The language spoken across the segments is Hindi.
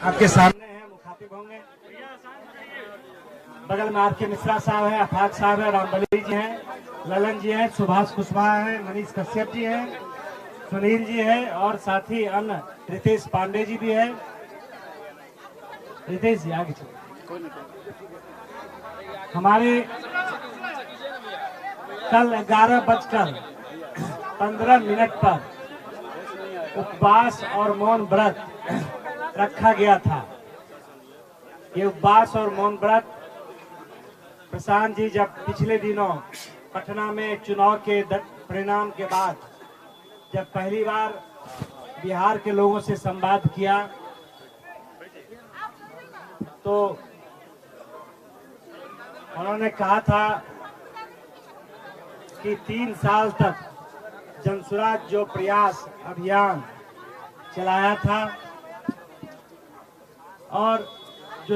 आपके सामने हैं, मुखातिब होंगे। बगल में आर के मिश्रा साहब हैं, अफाक साहब हैं, रामबली जी हैं, ललन जी हैं, सुभाष कुशवाहा हैं, मनीष कश्यप जी हैं, सुनील जी हैं और साथ ही अन्य रितेश पांडे जी भी हैं। रितेश जी आगे चलो। हमारे कल 11:15 पर उपवास और मौन व्रत रखा गया था। ये उपवास और मौन व्रत प्रशांत जी जब पिछले दिनों पटना में चुनाव के परिणाम के बाद जब पहली बार बिहार के लोगों से संवाद किया तो उन्होंने कहा था कि 3 साल तक जनसुराज जो प्रयास अभियान चलाया था और जो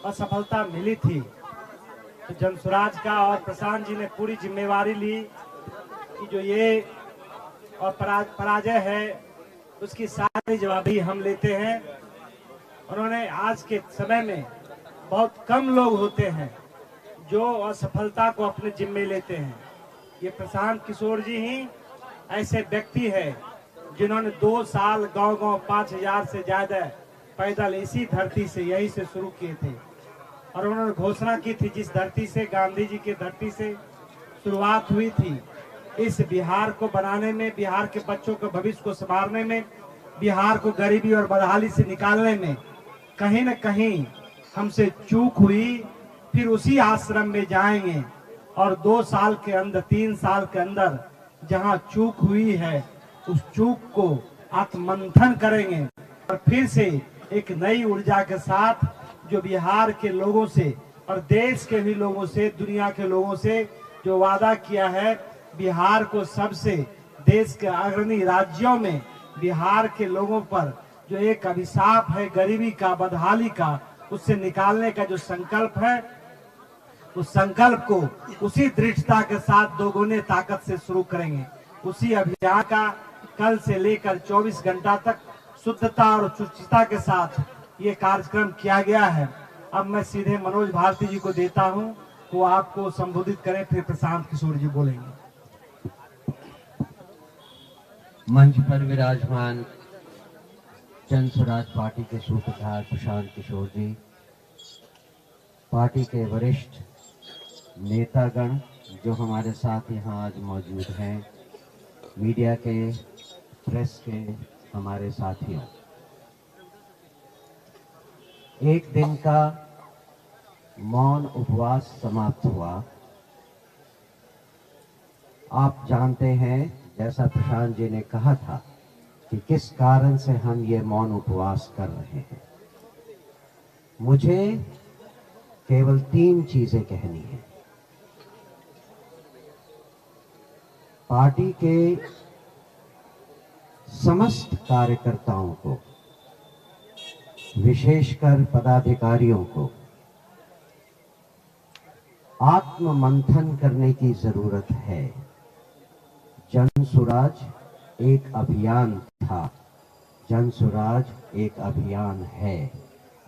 असफलता मिली थी, तो जनसुराज का और प्रशांत जी ने पूरी जिम्मेवारी ली कि जो ये और पराजय है उसकी सारी जवाबदेही हम लेते हैं। उन्होंने आज के समय में बहुत कम लोग होते हैं जो असफलता को अपने जिम्मे लेते हैं। ये प्रशांत किशोर जी ही ऐसे व्यक्ति है जिन्होंने 2 साल गांव-गांव 5000 से ज्यादा पैदल इसी धरती से यही से शुरू किए थे और उन्होंने घोषणा की थी जिस धरती से गांधी जी की धरती से शुरुआत हुई थी, इस बिहार को बनाने में, बिहार के बच्चों के भविष्य को संवारने में, बिहार को गरीबी और बदहाली से निकालने में कहीं न कहीं हमसे चूक हुई। फिर उसी आश्रम में जाएंगे और 2 साल के अंदर 3 साल के अंदर जहां चूक हुई है उस चूक को आत्ममंथन करेंगे और फिर से एक नई ऊर्जा के साथ जो बिहार के लोगों से और देश के भी लोगों से, दुनिया के लोगों से जो वादा किया है, बिहार को सबसे देश के अग्रणी राज्यों में बिहार के लोगों पर जो एक अभिशाप है गरीबी का, बदहाली का, उससे निकालने का जो संकल्प है, उस संकल्प को उसी दृढ़ता के साथ 2 गुने ताकत से शुरू करेंगे। उसी अभियान का कल से लेकर 24 घंटा तक शुद्धता और शुचिता के साथ ये कार्यक्रम किया गया है। अब मैं सीधे मनोज भारती जी को देता हूं, वो आपको संबोधित करें, फिर प्रशांत किशोर जी बोलेंगे। मंच पर विराजमान जनसुराज पार्टी के सूत्रधार प्रशांत किशोर जी, पार्टी के वरिष्ठ नेतागण जो हमारे साथ यहाँ आज मौजूद हैं, मीडिया के, प्रेस के हमारे साथियों, एक दिन का मौन उपवास समाप्त हुआ। आप जानते हैं, जैसा प्रशांत जी ने कहा था कि किस कारण से हम ये मौन उपवास कर रहे हैं। मुझे केवल 3 चीजें कहनी है। पार्टी के समस्त कार्यकर्ताओं को, विशेषकर पदाधिकारियों को आत्ममंथन करने की जरूरत है। जनसुराज एक अभियान था, जनसुराज एक अभियान है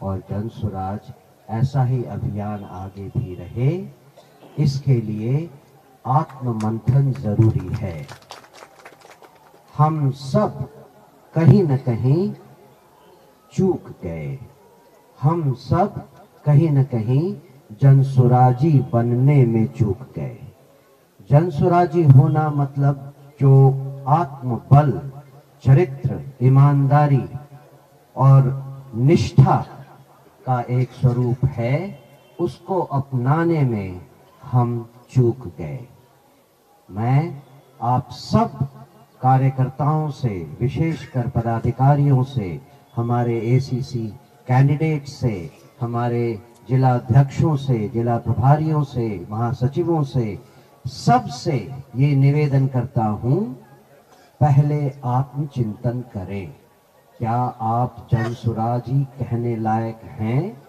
और जनसुराज ऐसा ही अभियान आगे भी रहे, इसके लिए आत्ममंथन जरूरी है। हम सब कहीं न कहीं चूक गए, हम सब कहीं न कहीं जनसुराजी बनने में चूक गए। जनसुराजी होना मतलब जो आत्मबल, चरित्र, ईमानदारी और निष्ठा का एक स्वरूप है, उसको अपनाने में हम चूक गए। मैं आप सब कार्यकर्ताओं से, विशेषकर पदाधिकारियों से, हमारे एसीसी कैंडिडेट से, हमारे जिला अध्यक्षों से, जिला प्रभारियों से, महासचिवों से, सबसे ये निवेदन करता हूं, पहले आत्मचिंतन करें। क्या आप जनसुराजी कहने लायक हैं?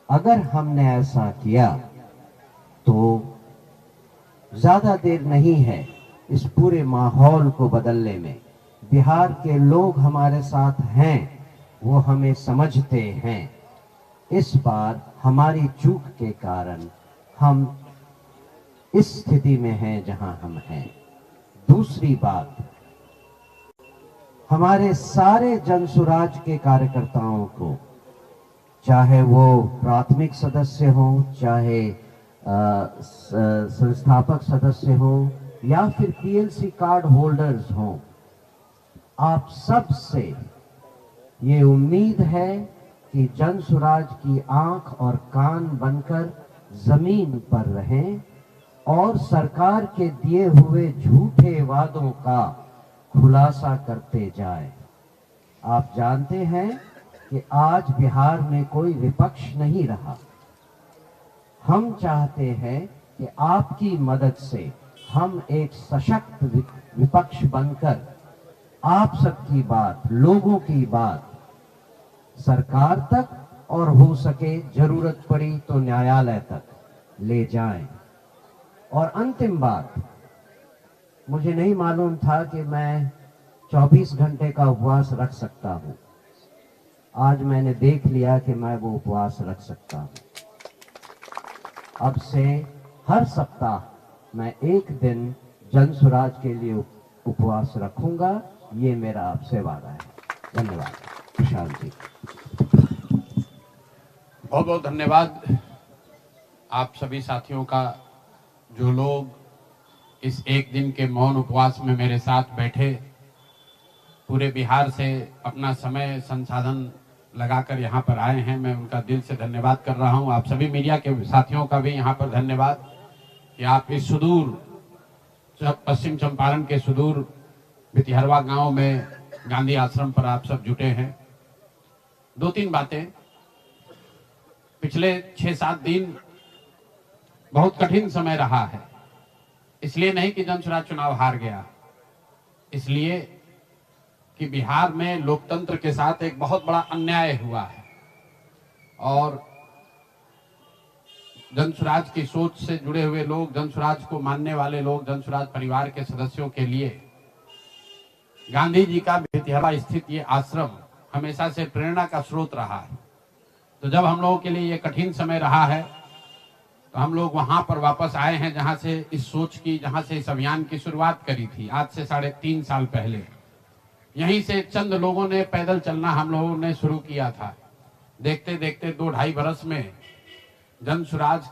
अगर हमने ऐसा किया तो ज्यादा देर नहीं है इस पूरे माहौल को बदलने में। बिहार के लोग हमारे साथ हैं, वो हमें समझते हैं। इस बार हमारी चूक के कारण हम इस स्थिति में हैं जहां हम हैं। दूसरी बात, हमारे सारे जनसुराज के कार्यकर्ताओं को, चाहे वो प्राथमिक सदस्य हो, चाहे संस्थापक सदस्य हो, या फिर पीएलसी कार्ड होल्डर्स हो, आप सब से ये उम्मीद है कि जनसुराज की आंख और कान बनकर जमीन पर रहें और सरकार के दिए हुए झूठे वादों का खुलासा करते जाएं। आप जानते हैं कि आज बिहार में कोई विपक्ष नहीं रहा। हम चाहते हैं कि आपकी मदद से हम एक सशक्त विपक्ष बनकर आप सबकी बात, लोगों की बात सरकार तक और हो सके जरूरत पड़ी तो न्यायालय तक ले जाएं। और अंतिम बात, मुझे नहीं मालूम था कि मैं 24 घंटे का उपवास रख सकता हूं। आज मैंने देख लिया कि मैं वो उपवास रख सकता हूं। अब से हर सप्ताह मैं एक दिन जनसुराज के लिए उपवास रखूंगा। ये मेरा आपसे वादा है। धन्यवाद। प्रशांत जी, बहुत बहुत धन्यवाद आप सभी साथियों का, जो लोग इस एक दिन के मौन उपवास में मेरे साथ बैठे, पूरे बिहार से अपना समय संसाधन लगाकर यहाँ पर आए हैं। मैं उनका दिल से धन्यवाद कर रहा हूँ। आप सभी मीडिया के साथियों का भी यहाँ पर धन्यवाद कि आप इस सुदूर पश्चिम चंपारण के सुदूर भितिहरवा गांव में गांधी आश्रम पर आप सब जुटे हैं। दो तीन बातें, पिछले 6-7 दिन बहुत कठिन समय रहा है। इसलिए नहीं कि जनसुराज चुनाव हार गया, इसलिए कि बिहार में लोकतंत्र के साथ एक बहुत बड़ा अन्याय हुआ है और जनसुराज की सोच से जुड़े हुए लोग, जनसुराज को मानने वाले लोग, जनसुराज परिवार के सदस्यों के लिए गांधी जी का भितिहरवा स्थित ये आश्रम हमेशा से प्रेरणा का स्रोत रहा है। तो जब हम लोगों के लिए ये कठिन समय रहा है तो हम लोग वहां पर वापस आए हैं जहां से इस सोच की, जहां से इस अभियान की शुरुआत करी थी आज से 3.5 साल पहले। यहीं से चंद लोगों ने पैदल चलना हम लोगों ने शुरू किया था। देखते देखते 2-2.5 बरस में जनसुराज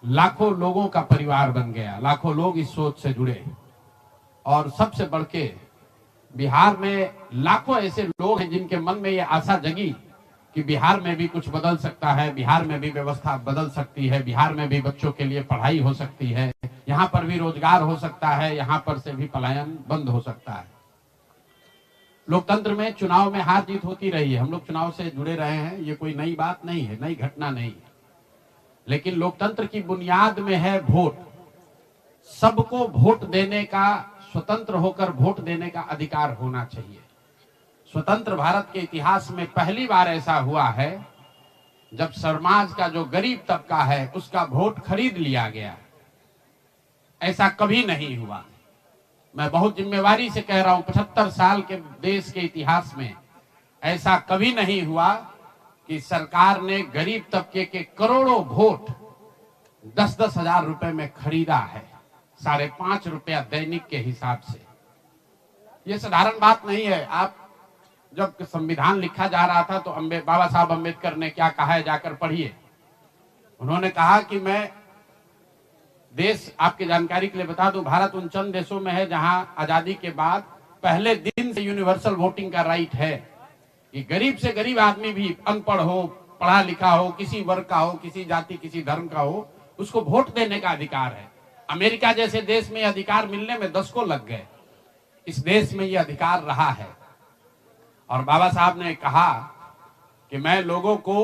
लाखों लोगों का परिवार बन गया। लाखों लोग इस सोच से जुड़े और सबसे बढ़ के बिहार में लाखों ऐसे लोग हैं जिनके मन में ये आशा जगी कि बिहार में भी कुछ बदल सकता है, बिहार में भी व्यवस्था बदल सकती है, बिहार में भी बच्चों के लिए पढ़ाई हो सकती है, यहाँ पर भी रोजगार हो सकता है, यहाँ पर से भी पलायन बंद हो सकता है। लोकतंत्र में चुनाव में हार जीत होती रही है, हम लोग चुनाव से जुड़े रहे हैं, ये कोई नई बात नहीं है, नई घटना नहीं है। लेकिन लोकतंत्र की बुनियाद में है वोट। सबको वोट देने का, स्वतंत्र होकर वोट देने का अधिकार होना चाहिए। स्वतंत्र भारत के इतिहास में पहली बार ऐसा हुआ है जब समाज का जो गरीब तबका है उसका वोट खरीद लिया गया। ऐसा कभी नहीं हुआ। मैं बहुत जिम्मेवारी से कह रहा हूं, 75 साल के देश के इतिहास में ऐसा कभी नहीं हुआ कि सरकार ने गरीब तबके के करोड़ों वोट 10-10 हजार रुपए में खरीदा है, 5.5 रुपया दैनिक के हिसाब से। ये साधारण बात नहीं है। आप जब संविधान लिखा जा रहा था तो बाबा साहब अम्बेडकर ने क्या कहा है, जाकर पढ़िए। उन्होंने कहा कि मैं देश, आपकी जानकारी के लिए बता दूं, भारत उन चंद देशों में है जहां आजादी के बाद पहले दिन से यूनिवर्सल वोटिंग का राइट है कि गरीब से गरीब आदमी भी, अनपढ़ हो, पढ़ा लिखा हो, किसी वर्ग का हो, किसी जाति किसी धर्म का हो, उसको वोट देने का अधिकार है। अमेरिका जैसे देश में अधिकार मिलने में 10 को लग गए। इस देश में यह अधिकार रहा है और बाबा साहब ने कहा कि मैं लोगों को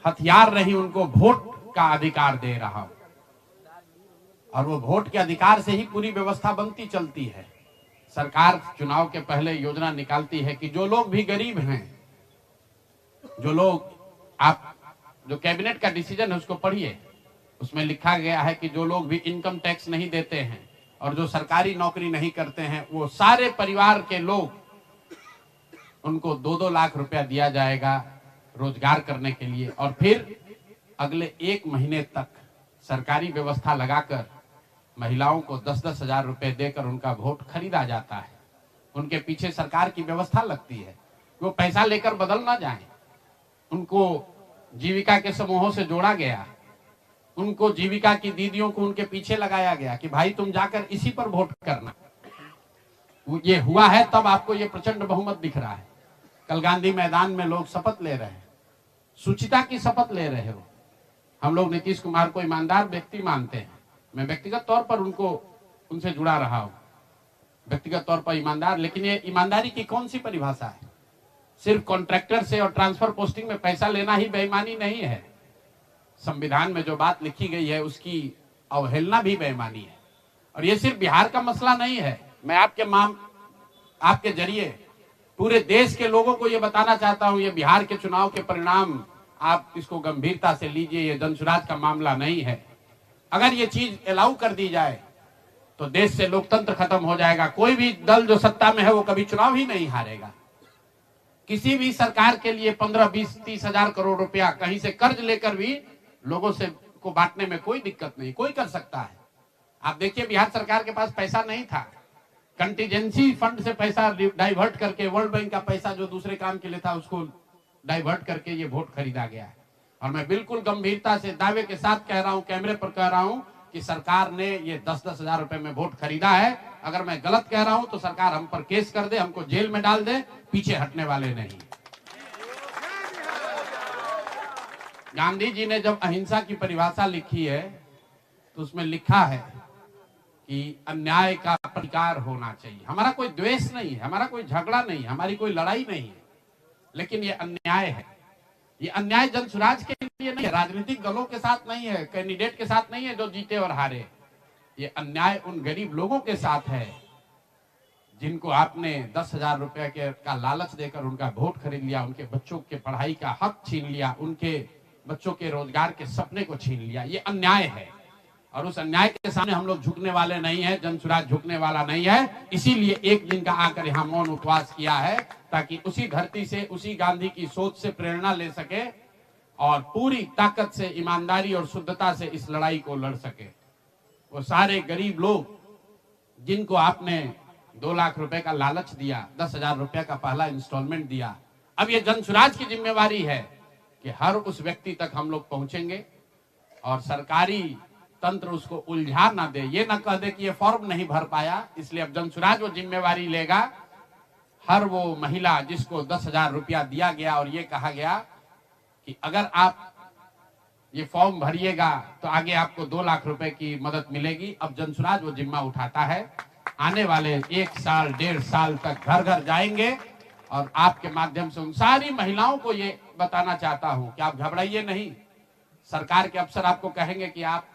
हथियार नहीं, उनको वोट का अधिकार दे रहा हूं और वो वोट के अधिकार से ही पूरी व्यवस्था बनती चलती है। सरकार चुनाव के पहले योजना निकालती है कि जो लोग भी गरीब हैं, जो लोग, आप जो कैबिनेट का डिसीजन है उसको पढ़िए, उसमें लिखा गया है कि जो लोग भी इनकम टैक्स नहीं देते हैं और जो सरकारी नौकरी नहीं करते हैं, वो सारे परिवार के लोग उनको 2-2 लाख रुपया दिया जाएगा रोजगार करने के लिए, और फिर अगले 1 महीने तक सरकारी व्यवस्था लगाकर महिलाओं को 10-10 हजार रुपए देकर उनका वोट खरीदा जाता है। उनके पीछे सरकार की व्यवस्था लगती है, वो पैसा लेकर बदल ना जाए। उनको जीविका के समूहों से जोड़ा गया, उनको जीविका की दीदियों को उनके पीछे लगाया गया कि भाई तुम जाकर इसी पर वोट करना। ये हुआ है तब आपको ये प्रचंड बहुमत दिख रहा है। कल गांधी मैदान में लोग शपथ ले रहे हैं, सुचिता की शपथ ले रहे हो। हम लोग नीतीश कुमार को ईमानदार व्यक्ति मानते हैं, मैं व्यक्तिगत तौर पर उनसे जुड़ा रहा हूं, व्यक्तिगत तौर पर ईमानदार। लेकिन ये ईमानदारी की कौन सी परिभाषा है? सिर्फ कॉन्ट्रैक्टर से और ट्रांसफर पोस्टिंग में पैसा लेना ही बेईमानी नहीं है। संविधान में जो बात लिखी गई है उसकी अवहेलना भी बेईमानी है। और ये सिर्फ बिहार का मसला नहीं है। मैं आपके जरिए पूरे देश के लोगों को ये बताना चाहता हूं, ये बिहार के चुनाव के परिणाम आप इसको गंभीरता से लीजिए, ये जनसुराज का मामला नहीं है। अगर ये चीज अलाउ कर दी जाए तो देश से लोकतंत्र खत्म हो जाएगा। कोई भी दल जो सत्ता में है वो कभी चुनाव ही नहीं हारेगा। किसी भी सरकार के लिए 15, 20, 30 हजार करोड़ रुपया कहीं से कर्ज लेकर भी लोगों से को बांटने में कोई दिक्कत नहीं, कोई कर सकता है। आप देखिए बिहार सरकार के पास पैसा नहीं था, कंटीजेंसी फंड से पैसा डाइवर्ट करके, वर्ल्ड बैंक का पैसा जो दूसरे काम के लिए था उसको डाइवर्ट करके ये वोट खरीदा गया है। और मैं बिल्कुल गंभीरता से दावे के साथ कह रहा हूं, कैमरे पर कह रहा हूं कि सरकार ने ये 10-10 हजार रुपए में वोट खरीदा है। अगर मैं गलत कह रहा हूं तो सरकार हम पर केस कर दे, हमको जेल में डाल दे, पीछे हटने वाले नहीं। गांधी जी ने जब अहिंसा की परिभाषा लिखी है तो उसमें लिखा है कि अन्याय का प्रतिकार होना चाहिए। हमारा कोई द्वेष नहीं है, हमारा कोई झगड़ा नहीं है, हमारी कोई लड़ाई नहीं है, लेकिन ये अन्याय है। ये अन्याय जनसुराज के लिए नहीं है, राजनीतिक दलों के साथ नहीं है, कैंडिडेट के साथ नहीं है जो जीते और हारे। ये अन्याय उन गरीब लोगों के साथ है जिनको आपने 10 हजार रुपए का लालच देकर उनका वोट खरीद लिया, उनके बच्चों के पढ़ाई का हक छीन लिया, उनके बच्चों के रोजगार के सपने को छीन लिया। ये अन्याय है और उस अन्याय के सामने हम लोग झुकने वाले नहीं है, जनसुराज झुकने वाला नहीं है। इसीलिए एक दिन का आकर यहाँ मौन उपवास किया है ताकि उसी धरती से, उसी गांधी की सोच से प्रेरणा ले सके और पूरी ताकत से, ईमानदारी और शुद्धता से इस लड़ाई को लड़ सके। वो सारे गरीब लोग जिनको आपने 2 लाख रुपए का लालच दिया, 10 हजार रुपए का पहला इंस्टॉलमेंट दिया, अब ये जनसुराज की जिम्मेवारी है कि हर उस व्यक्ति तक हम लोग पहुंचेंगे और सरकारी तंत्र उसको उलझा ना दे, ये ना कह दे कि ये फॉर्म नहीं भर पाया। इसलिए अब जनसुराज वो जिम्मेवारी लेगा। हर वो महिला जिसको 10 हजार रुपया दिया गया और ये कहा गया कि अगर आप ये फॉर्म भरिएगा तो आगे आपको 2 लाख रुपए की मदद मिलेगी, अब जनसुराज वो जिम्मा उठाता है। आने वाले 1 साल 1.5 साल तक घर घर जाएंगे और आपके माध्यम से उन सारी महिलाओं को ये बताना चाहता हूं कि आप घबराइए नहीं। सरकार के अफसर आपको कहेंगे कि आप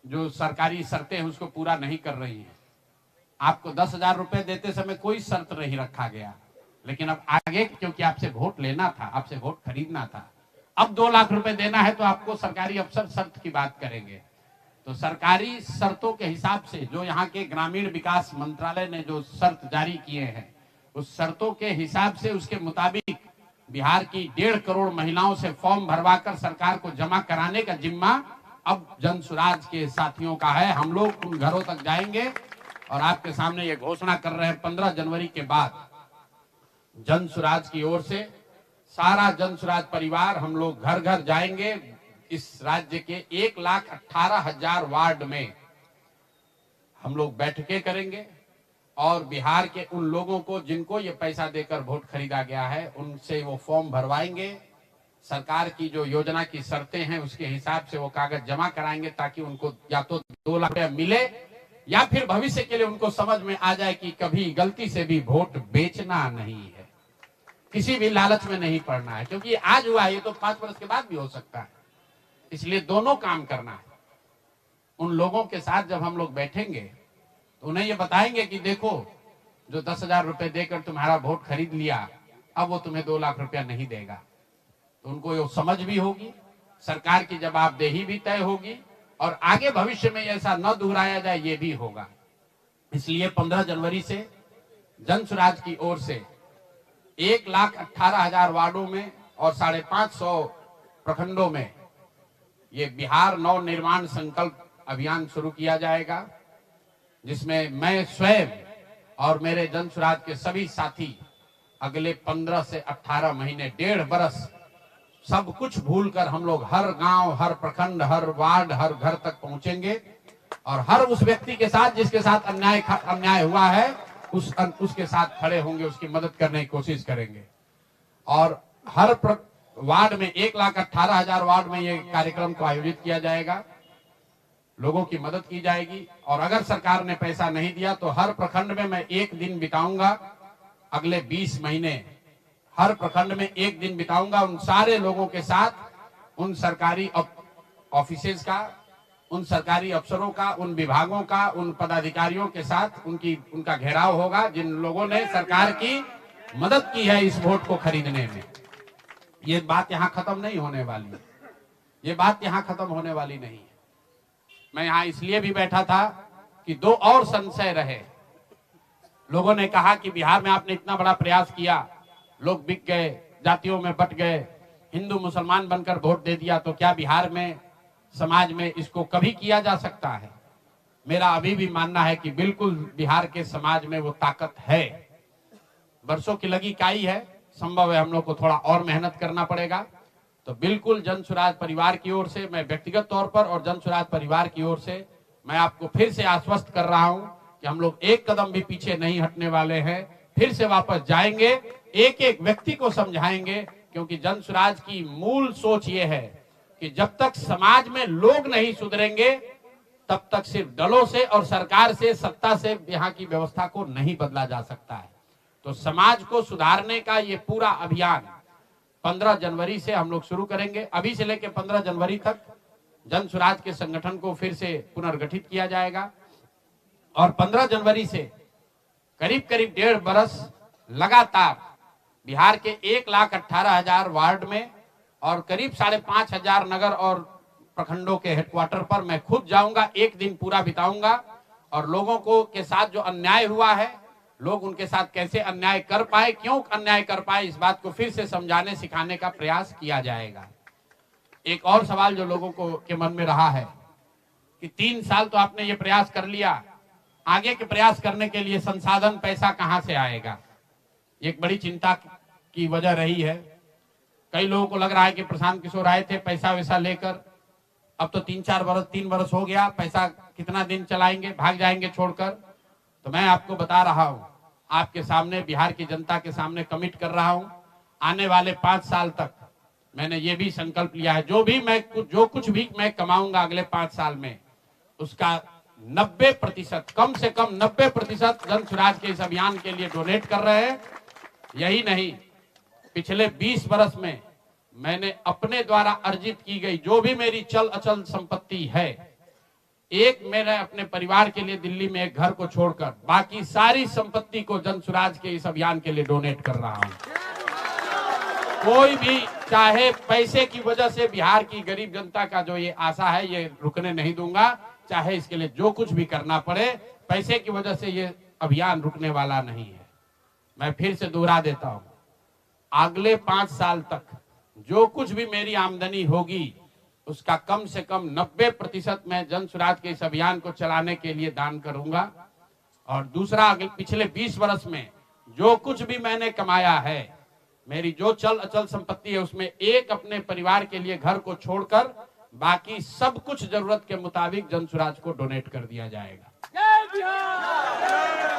जो सरकारी शर्तें हैं उसको पूरा नहीं कर रही हैं। आपको 10 हजार रुपए देते समय कोई शर्त नहीं रखा गया, लेकिन अब आगे क्योंकि आपसे वोट लेना था, आपसे वोट खरीदना था, अब 2 लाख रुपए देना है तो आपको सरकारी अफसर शर्त की बात करेंगे। तो सरकारी शर्तों के हिसाब से जो यहाँ के ग्रामीण विकास मंत्रालय ने जो शर्त जारी किए हैं, उस शर्तों के हिसाब से, उसके मुताबिक बिहार की 1.5 करोड़ महिलाओं से फॉर्म भरवाकर सरकार को जमा कराने का जिम्मा अब जनसुराज के साथियों का है। हम लोग उन घरों तक जाएंगे और आपके सामने ये घोषणा कर रहे हैं 15 जनवरी के बाद जनसुराज की ओर से सारा जनसुराज परिवार हम लोग घर घर जाएंगे। इस राज्य के 1,18,000 वार्ड में हम लोग बैठकें करेंगे और बिहार के उन लोगों को जिनको ये पैसा देकर वोट खरीदा गया है उनसे वो फॉर्म भरवाएंगे। सरकार की जो योजना की शर्तें हैं उसके हिसाब से वो कागज जमा कराएंगे ताकि उनको या तो 2 लाख रुपया मिले या फिर भविष्य के लिए उनको समझ में आ जाए कि कभी गलती से भी वोट बेचना नहीं है, किसी भी लालच में नहीं पड़ना है, क्योंकि आज हुआ है, ये तो 5 वर्ष के बाद भी हो सकता है। इसलिए दोनों काम करना है। उन लोगों के साथ जब हम लोग बैठेंगे तो उन्हें ये बताएंगे कि देखो जो 10 हजार रुपए देकर तुम्हारा वोट खरीद लिया, अब वो तुम्हें 2 लाख रुपया नहीं देगा। तो उनको ये समझ भी होगी, सरकार की जवाबदेही भी तय होगी और आगे भविष्य में ऐसा न दोहराया जाए ये भी होगा। इसलिए 15 जनवरी से जनसुराज की ओर से 1,18,000 वार्डों में और 550 प्रखंडों में ये बिहार नव निर्माण संकल्प अभियान शुरू किया जाएगा, जिसमें मैं स्वयं और मेरे जन स्वराज के सभी साथी अगले 15 से 18 महीने, 1.5 बरस सब कुछ भूलकर हम लोग हर गांव, हर प्रखंड, हर वार्ड, हर घर तक पहुंचेंगे और हर उस व्यक्ति के साथ जिसके साथ अन्याय हुआ है उसके साथ खड़े होंगे, उसकी मदद करने की कोशिश करेंगे। और हर वार्ड में 1,18,000 वार्ड में ये कार्यक्रम को आयोजित किया जाएगा, लोगों की मदद की जाएगी। और अगर सरकार ने पैसा नहीं दिया तो हर प्रखंड में मैं 1 दिन बिताऊंगा, अगले 20 महीने हर प्रखंड में 1 दिन बिताऊंगा उन सारे लोगों के साथ, उन सरकारी ऑफिसेज का, उन सरकारी अफसरों का, उन विभागों का, उन पदाधिकारियों के साथ उनका घेराव होगा जिन लोगों ने सरकार की मदद की है इस वोट को खरीदने में। ये बात यहां खत्म नहीं होने वाली है, ये बात यहां खत्म होने वाली नहीं है। मैं यहां इसलिए भी बैठा था कि 2 और संशय रहे। लोगों ने कहा कि बिहार में आपने इतना बड़ा प्रयास किया, लोग बिक गए, जातियों में बट गए, हिंदू मुसलमान बनकर वोट दे दिया, तो क्या बिहार में समाज में इसको कभी किया जा सकता है? मेरा अभी भी मानना है कि बिल्कुल बिहार के समाज में वो ताकत है। वर्षों की लगी काई है, संभव है हम लोग को थोड़ा और मेहनत करना पड़ेगा। तो बिल्कुल जन स्वराज परिवार की ओर से, मैं व्यक्तिगत तौर पर और जन स्वराज परिवार की ओर से मैं आपको फिर से आश्वस्त कर रहा हूं कि हम लोग एक कदम भी पीछे नहीं हटने वाले हैं, फिर से वापस जाएंगे, एक एक व्यक्ति को समझाएंगे, क्योंकि जन स्वराज की मूल सोच ये है कि जब तक समाज में लोग नहीं सुधरेंगे तब तक सिर्फ दलों से और सरकार से, सत्ता से यहाँ की व्यवस्था को नहीं बदला जा सकता है। तो समाज को सुधारने का ये पूरा अभियान 15 जनवरी से हम लोग शुरू करेंगे। अभी से लेकर 15 जनवरी तक जन स्वराज के संगठन को फिर से पुनर्गठित किया जाएगा और 15 जनवरी से करीब 1.5 बरस लगातार बिहार के 1,18,000 वार्ड में और करीब 5,500 नगर और प्रखंडों के हेडक्वार्टर पर मैं खुद जाऊंगा, 1 दिन पूरा बिताऊंगा और लोगों को के साथ जो अन्याय हुआ है, लोग उनके साथ कैसे अन्याय कर पाए, क्यों अन्याय कर पाए, इस बात को फिर से समझाने सिखाने का प्रयास किया जाएगा। एक और सवाल जो लोगों को के मन में रहा है कि 3 साल तो आपने ये प्रयास कर लिया, आगे के प्रयास करने के लिए संसाधन, पैसा कहां से आएगा? एक बड़ी चिंता की वजह रही है। कई लोगों को लग रहा है कि प्रशांत किशोर आए थे पैसा वैसा लेकर, अब तो 3 बरस हो गया, पैसा कितना दिन चलाएंगे, भाग जाएंगे छोड़कर। तो मैं आपको बता रहा हूं, आपके सामने, बिहार की जनता के सामने कमिट कर रहा हूं, आने वाले 5 साल तक मैंने ये भी संकल्प लिया है, जो कुछ भी मैं कमाऊंगा अगले 5 साल में, उसका 90%, कम से कम 90% जन स्वराज के इस अभियान के लिए डोनेट कर रहे हैं। यही नहीं, पिछले 20 बरस में मैंने अपने द्वारा अर्जित की गई जो भी मेरी चल अचल संपत्ति है, मेरे अपने परिवार के लिए दिल्ली में एक घर को छोड़कर बाकी सारी संपत्ति को जन स्वराज के इस अभियान के लिए डोनेट कर रहा हूं। कोई भी चाहे पैसे की वजह से बिहार की गरीब जनता का जो ये आशा है, ये रुकने नहीं दूंगा, चाहे इसके लिए जो कुछ भी करना पड़े, पैसे की वजह से ये अभियान रुकने वाला नहीं है। मैं फिर से दोहरा देता हूं, अगले 5 साल तक जो कुछ भी मेरी आमदनी होगी उसका कम से कम 90% मैं जन स्वराज के इस अभियान को चलाने के लिए दान करूंगा। और दूसरा, पिछले 20 वर्ष में जो कुछ भी मैंने कमाया है, मेरी जो चल अचल संपत्ति है, उसमें एक अपने परिवार के लिए घर को छोड़कर बाकी सब कुछ जरूरत के मुताबिक जन स्वराज को डोनेट कर दिया जाएगा।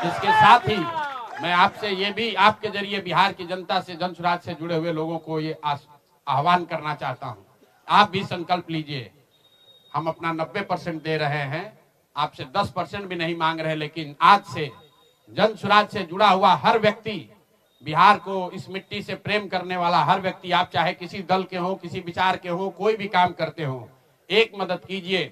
इसके साथ ही मैं आपसे ये भी, आपके जरिए बिहार की जनता से, जन स्वराज से जुड़े हुए लोगों को ये आह्वान करना चाहता हूं, आप भी संकल्प लीजिए। हम अपना 90% दे रहे हैं, आपसे 10% भी नहीं मांग रहे, लेकिन आज से जन स्वराज से जुड़ा हुआ हर व्यक्ति, बिहार को, इस मिट्टी से प्रेम करने वाला हर व्यक्ति, आप चाहे किसी दल के हो, किसी विचार के हो, कोई भी काम करते हो, एक मदद कीजिए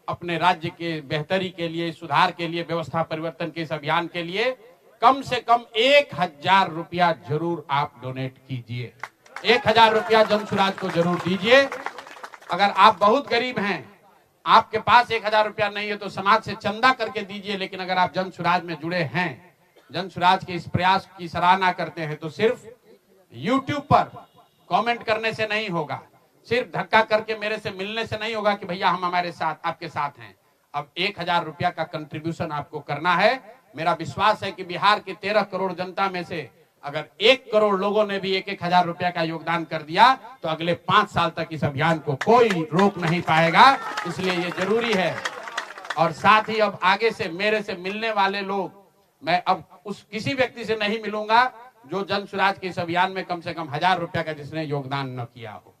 अपने राज्य के बेहतरी के लिए, सुधार के लिए, व्यवस्था परिवर्तन के इस अभियान के लिए कम से कम 1,000 रुपया जरूर आप डोनेट कीजिए। 1,000 रुपया जन स्वराज को जरूर दीजिए। अगर आप बहुत गरीब हैं, आपके पास 1,000 रुपया नहीं है, तो समाज से चंदा करके दीजिए। लेकिन अगर आप जन स्वराज में जुड़े हैं, जन स्वराज के इस प्रयास की सराहना करते हैं, तो सिर्फ YouTube पर कमेंट करने से नहीं होगा, सिर्फ धक्का करके मेरे से मिलने से नहीं होगा कि भैया हम हमारे साथ, आपके साथ हैं। अब 1000 रुपया का कंट्रीब्यूशन आपको करना है। मेरा विश्वास है कि बिहार की 13 करोड़ जनता में से अगर 1 करोड़ लोगों ने भी 1-1000 रुपया का योगदान कर दिया तो अगले 5 साल तक इस अभियान को कोई रोक नहीं पाएगा। इसलिए ये जरूरी है। और साथ ही अब आगे से मेरे से मिलने वाले लोग, मैं अब उस किसी व्यक्ति से नहीं मिलूंगा जो जन स्वराज के इस अभियान में कम से कम 1000 रुपया का जिसने योगदान न किया हो।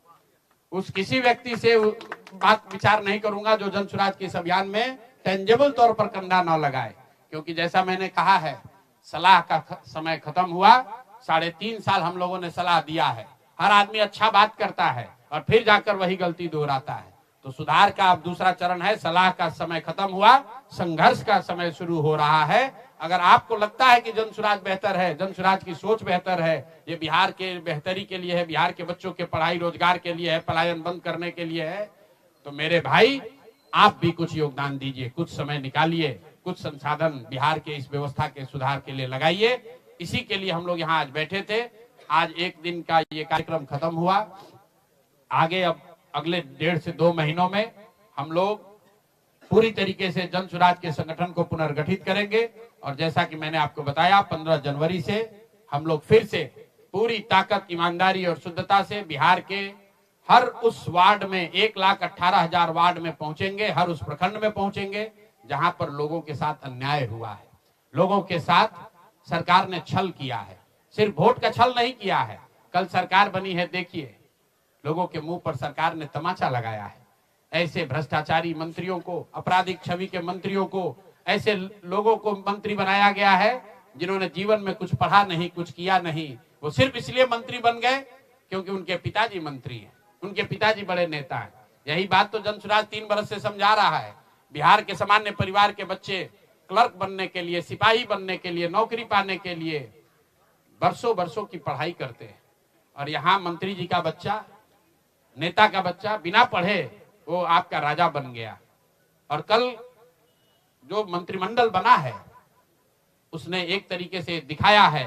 उस किसी व्यक्ति से बात विचार नहीं करूंगा जो जन स्वराज के इस अभियान में टेंजेबल तौर पर कंधा न लगाए, क्योंकि जैसा मैंने कहा है, सलाह का समय खत्म हुआ। 3.5 साल हम लोगों ने सलाह दिया है। हर आदमी अच्छा बात करता है और फिर जाकर वही गलती दोहराता है। तो सुधार का अब दूसरा चरण है। सलाह का समय खत्म हुआ, संघर्ष का समय शुरू हो रहा है। अगर आपको लगता है कि जन स्वराज बेहतर है, जन स्वराज की सोच बेहतर है, ये बिहार के बेहतरी के लिए है, बिहार के बच्चों के पढ़ाई रोजगार के लिए है, पलायन बंद करने के लिए है, तो मेरे भाई आप भी कुछ योगदान दीजिए, कुछ समय निकालिए, कुछ संसाधन बिहार के इस व्यवस्था के सुधार के लिए लगाइए। इसी के लिए हम लोग यहाँ आज बैठे थे। आज एक दिन का ये कार्यक्रम खत्म हुआ। आगे अब अगले 1.5 से 2 महीनों में हम लोग पूरी तरीके से जन स्वराज के संगठन को पुनर्गठित करेंगे। और जैसा कि मैंने आपको बताया, 15 जनवरी से हम लोग फिर से पूरी ताकत, ईमानदारी और शुद्धता से बिहार के हर उस वार्ड में 1,18,000 वार्ड में पहुंचेंगे, हर उस प्रखंड में पहुंचेंगे जहां पर लोगों के साथ अन्याय हुआ है, लोगों के साथ सरकार ने छल किया है। सिर्फ वोट का छल नहीं किया है। कल सरकार बनी है, देखिए लोगों के मुंह पर सरकार ने तमाचा लगाया है। ऐसे भ्रष्टाचारी मंत्रियों को, आपराधिक छवि के मंत्रियों को, ऐसे लोगों को मंत्री बनाया गया है जिन्होंने जीवन में कुछ पढ़ा नहीं, कुछ किया नहीं। वो सिर्फ इसलिए मंत्री बन गए क्योंकि उनके पिताजी मंत्री हैं, उनके पिताजी बड़े नेता हैं। यही बात तो जन स्वराज 3 बरस से समझा रहा है। बिहार के सामान्य परिवार के बच्चे क्लर्क बनने के लिए, सिपाही बनने के लिए, नौकरी पाने के लिए बरसों बरसों की पढ़ाई करते हैं। और यहाँ मंत्री जी का बच्चा, नेता का बच्चा बिना पढ़े वो आपका राजा बन गया। और कल जो मंत्रिमंडल बना है उसने एक तरीके से दिखाया है,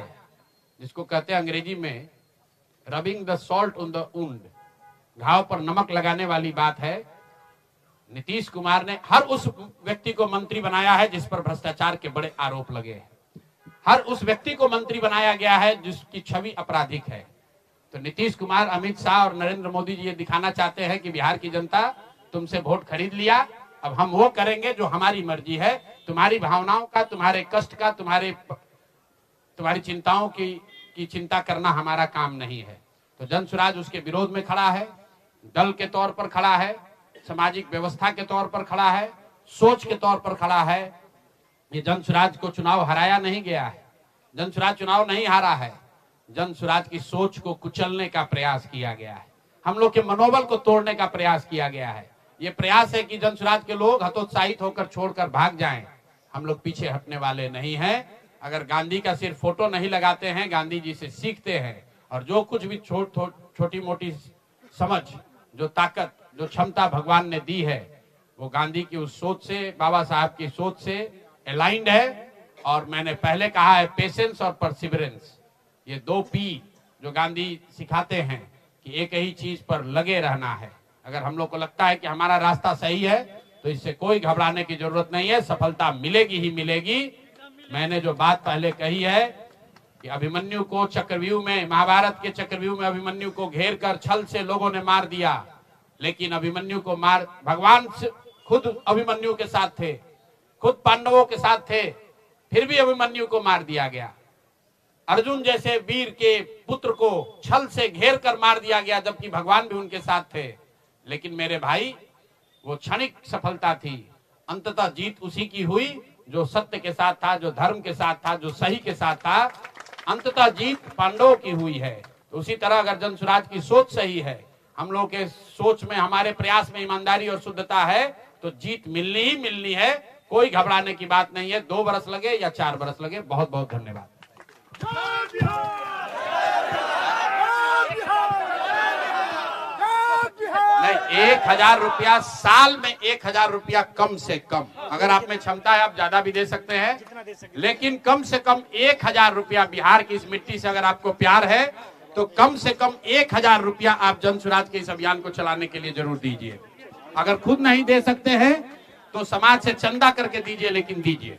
जिसको कहते हैं अंग्रेजी में rubbing the salt on the wound, घाव पर नमक लगाने वाली बात है। नीतीश कुमार ने हर उस व्यक्ति को मंत्री बनाया है जिस पर भ्रष्टाचार के बड़े आरोप लगे हैं। हर उस व्यक्ति को मंत्री बनाया गया है जिसकी छवि आपराधिक है। तो नीतीश कुमार, अमित शाह और नरेंद्र मोदी जी ये दिखाना चाहते हैं कि बिहार की जनता तुमसे वोट खरीद लिया, अब हम वो करेंगे जो हमारी मर्जी है। तुम्हारी भावनाओं का, तुम्हारे कष्ट का, तुम्हारी चिंताओं की चिंता करना हमारा काम नहीं है। तो जन स्वराज उसके विरोध में खड़ा है, दल के तौर पर खड़ा है, सामाजिक व्यवस्था के तौर पर खड़ा है, सोच के तौर पर खड़ा है। ये जन स्वराज को चुनाव हराया नहीं गया है, जन स्वराज चुनाव नहीं हारा है। जन स्वराज की सोच को कुचलने का प्रयास किया गया है, हम लोग के मनोबल को तोड़ने का प्रयास किया गया है। ये प्रयास है कि जन स्वराज के लोग हतोत्साहित होकर छोड़कर भाग जाएं। हम लोग पीछे हटने वाले नहीं हैं। अगर गांधी का सिर्फ फोटो नहीं लगाते हैं, गांधी जी से सीखते हैं और जो कुछ भी छोटी मोटी समझ, जो ताकत, जो क्षमता भगवान ने दी है, वो गांधी की उस सोच से, बाबा साहब की सोच से अलाइंड है। और मैंने पहले कहा है, पेशेंस और परसिवरेंस, ये 2 P जो गांधी सिखाते हैं कि एक ही चीज पर लगे रहना है। अगर हम लोग को लगता है कि हमारा रास्ता सही है तो इससे कोई घबराने की जरूरत नहीं है, सफलता मिलेगी ही मिलेगी। मैंने जो बात पहले कही है कि अभिमन्यु को चक्रव्यूह में, महाभारत के चक्रव्यूह में अभिमन्यु को घेर कर छल से लोगों ने मार दिया, लेकिन अभिमन्यु को भगवान खुद अभिमन्यु के साथ थे, खुद पांडवों के साथ थे, फिर भी अभिमन्यु को मार दिया गया। अर्जुन जैसे वीर के पुत्र को छल से घेर कर मार दिया गया, जबकि भगवान भी उनके साथ थे। लेकिन मेरे भाई, वो क्षणिक सफलता थी, अंततः जीत उसी की हुई जो सत्य के साथ था, जो धर्म के साथ था, जो सही के साथ था। अंततः जीत पांडवों की हुई है। तो उसी तरह अगर जन स्वराज की सोच सही है, हम लोग के सोच में, हमारे प्रयास में ईमानदारी और शुद्धता है, तो जीत मिलनी ही मिलनी है। कोई घबराने की बात नहीं है। 2 बरस लगे या 4 बरस लगे। बहुत बहुत धन्यवाद। नहीं, 1000 रुपया साल में, 1000 रुपया कम से कम। अगर आप में क्षमता है आप ज्यादा भी दे सकते हैं, लेकिन कम से कम 1000 रुपया बिहार की इस मिट्टी से अगर आपको प्यार है तो कम से कम 1000 रुपया आप जन स्वराज के इस अभियान को चलाने के लिए जरूर दीजिए। अगर खुद नहीं दे सकते हैं तो समाज से चंदा करके दीजिए, लेकिन दीजिए।